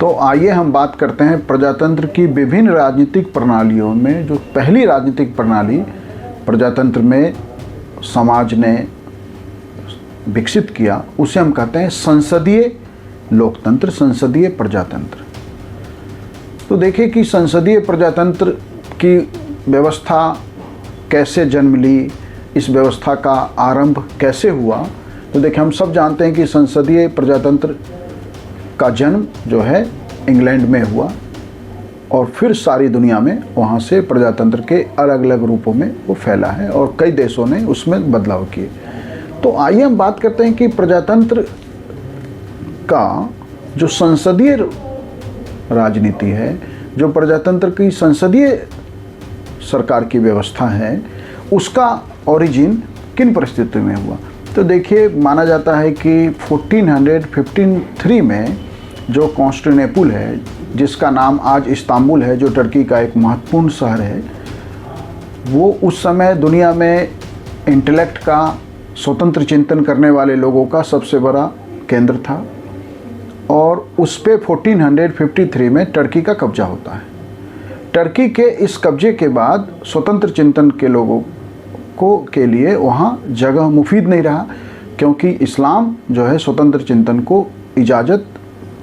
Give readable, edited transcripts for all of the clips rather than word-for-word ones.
तो आइए हम बात करते हैं प्रजातंत्र की विभिन्न राजनीतिक प्रणालियों में। जो पहली राजनीतिक प्रणाली प्रजातंत्र में समाज ने विकसित किया उसे हम कहते हैं संसदीय लोकतंत्र, संसदीय प्रजातंत्र। तो देखिए कि संसदीय प्रजातंत्र की व्यवस्था कैसे जन्म ली, इस व्यवस्था का आरंभ कैसे हुआ। तो देखिए हम सब जानते हैं कि संसदीय प्रजातंत्र का जन्म जो है इंग्लैंड में हुआ और फिर सारी दुनिया में वहाँ से प्रजातंत्र के अलग अलग रूपों में वो फैला है और कई देशों ने उसमें बदलाव किए। तो आइए हम बात करते हैं कि प्रजातंत्र का जो संसदीय राजनीति है, जो प्रजातंत्र की संसदीय सरकार की व्यवस्था है, उसका ओरिजिन किन परिस्थितियों में हुआ। तो देखिए माना जाता है कि 1453 में जो कॉन्स्टेंटिनोपल है, जिसका नाम आज इस्तांबुल है, जो टर्की का एक महत्वपूर्ण शहर है, वो उस समय दुनिया में इंटेलेक्ट का, स्वतंत्र चिंतन करने वाले लोगों का सबसे बड़ा केंद्र था और उस पे 1453 में टर्की का कब्जा होता है। टर्की के इस कब्जे के बाद स्वतंत्र चिंतन के लोगों के लिए वहाँ जगह मुफीद नहीं रहा, क्योंकि इस्लाम जो है स्वतंत्र चिंतन को इजाज़त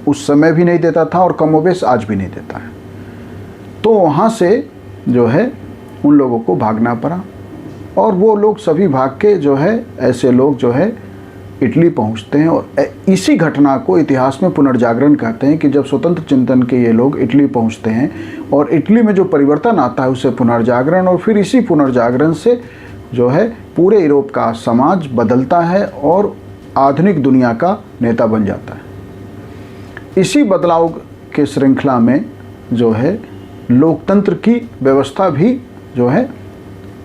उस समय भी नहीं देता था और कमोबेश आज भी नहीं देता है। तो वहाँ से जो है उन लोगों को भागना पड़ा और वो लोग सभी भाग के जो है ऐसे लोग जो है इटली पहुँचते हैं और इसी घटना को इतिहास में पुनर्जागरण कहते हैं कि जब स्वतंत्र चिंतन के ये लोग इटली पहुँचते हैं और इटली में जो परिवर्तन आता है उसे पुनर्जागरण, और फिर इसी पुनर्जागरण से जो है पूरे यूरोप का समाज बदलता है और आधुनिक दुनिया का नेता बन जाता है। इसी बदलाव के श्रृंखला में जो है लोकतंत्र की व्यवस्था भी जो है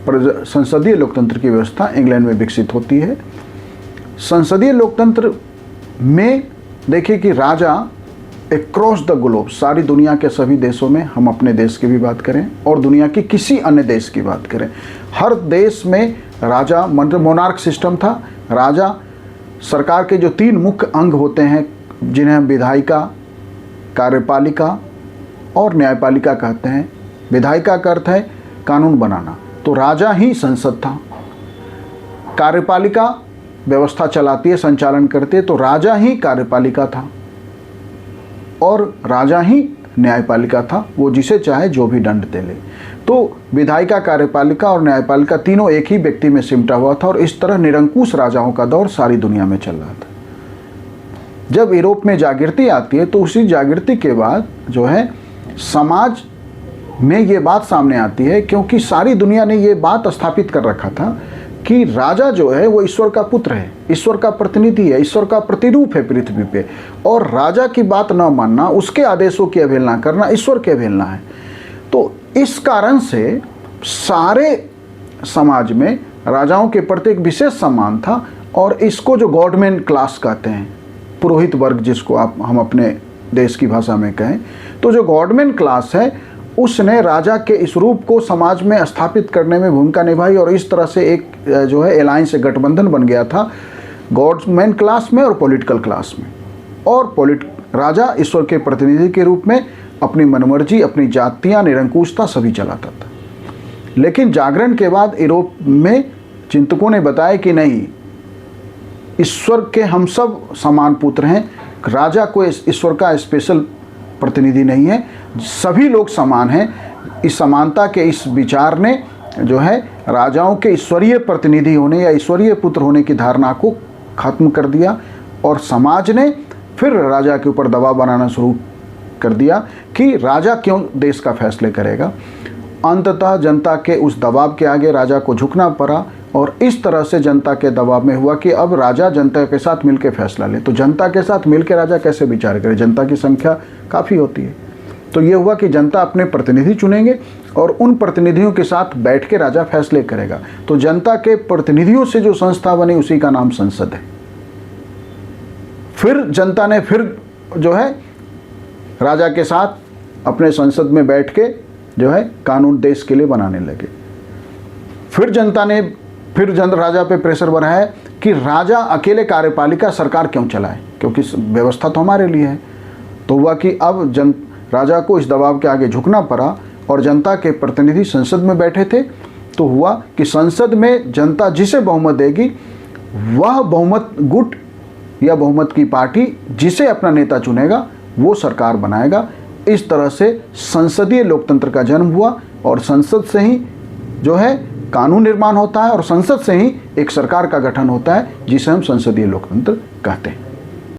संसदीय लोकतंत्र की व्यवस्था इंग्लैंड में विकसित होती है। संसदीय लोकतंत्र में देखिए कि राजा अक्रॉस द ग्लोब, सारी दुनिया के सभी देशों में, हम अपने देश की भी बात करें और दुनिया की किसी अन्य देश की बात करें, हर देश में राजा मोनार्क सिस्टम था। राजा सरकार के जो 3 मुख्य अंग होते हैं, जिन्हें हम विधायिका, कार्यपालिका और न्यायपालिका कहते हैं। विधायिका का अर्थ है कानून बनाना, तो राजा ही संसद था। कार्यपालिका व्यवस्था चलाती है, संचालन करती है, तो राजा ही कार्यपालिका था और राजा ही न्यायपालिका था, वो जिसे चाहे जो भी दंड दे ले। तो विधायिका, कार्यपालिका और न्यायपालिका तीनों एक ही व्यक्ति में सिमटा हुआ था और इस तरह निरंकुश राजाओं का दौर सारी दुनिया में चल रहा था। जब यूरोप में जागृति आती है तो उसी जागृति के बाद जो है समाज में ये बात सामने आती है, क्योंकि सारी दुनिया ने ये बात स्थापित कर रखा था कि राजा जो है वो ईश्वर का पुत्र है, ईश्वर का प्रतिनिधि है, ईश्वर का प्रतिरूप है पृथ्वी पे, और राजा की बात न मानना, उसके आदेशों की अवहेलना करना ईश्वर की अवहेलना है। तो इस कारण से सारे समाज में राजाओं के प्रति एक विशेष सम्मान था और इसको जो गॉडमैन क्लास कहते हैं, पुरोहित वर्ग जिसको हम अपने देश की भाषा में कहें, तो जो गॉडमैन क्लास है उसने राजा के इस रूप को समाज में स्थापित करने में भूमिका निभाई और इस तरह से एक जो है एलायंस, गठबंधन बन गया था गॉडमैन क्लास में और पॉलिटिकल क्लास में। और राजा ईश्वर के प्रतिनिधि के रूप में अपनी मनमर्जी, अपनी जातियाँ, निरंकुशता सभी चलाता था। लेकिन जागरण के बाद यूरोप में चिंतकों ने बताया कि नहीं, ईश्वर के हम सब समान पुत्र हैं, राजा कोई ईश्वर का स्पेशल प्रतिनिधि नहीं है, सभी लोग समान हैं। इस समानता के इस विचार ने जो है राजाओं के ईश्वरीय प्रतिनिधि होने या ईश्वरीय पुत्र होने की धारणा को खत्म कर दिया और समाज ने फिर राजा के ऊपर दबाव बनाना शुरू कर दिया कि राजा क्यों देश का फैसले करेगा। अंततः जनता के उस दबाव के आगे राजा को झुकना पड़ा और इस तरह से जनता के दबाव में हुआ कि अब राजा जनता के साथ मिलकर फैसला ले। तो जनता के साथ मिलकर राजा कैसे विचार करे, जनता की संख्या काफ़ी होती है। तो ये हुआ कि जनता अपने प्रतिनिधि चुनेंगे और उन प्रतिनिधियों के साथ बैठ के राजा फैसले करेगा। तो जनता के प्रतिनिधियों से जो संस्था बनी उसी का नाम संसद है। फिर जनता ने फिर जो है राजा के साथ अपने संसद में बैठ के जो है कानून देश के लिए बनाने लगे। फिर जनता ने राजा पे प्रेशर बनाया कि राजा अकेले कार्यपालिका सरकार क्यों चलाए, क्योंकि व्यवस्था तो हमारे लिए है। तो हुआ कि अब राजा को इस दबाव के आगे झुकना पड़ा और जनता के प्रतिनिधि संसद में बैठे थे। तो हुआ कि संसद में जनता जिसे बहुमत देगी वह बहुमत गुट या बहुमत की पार्टी जिसे अपना नेता चुनेगा वो सरकार बनाएगा। इस तरह से संसदीय लोकतंत्र का जन्म हुआ और संसद से ही जो है कानून निर्माण होता है और संसद से ही एक सरकार का गठन होता है जिसे हम संसदीय लोकतंत्र कहते हैं।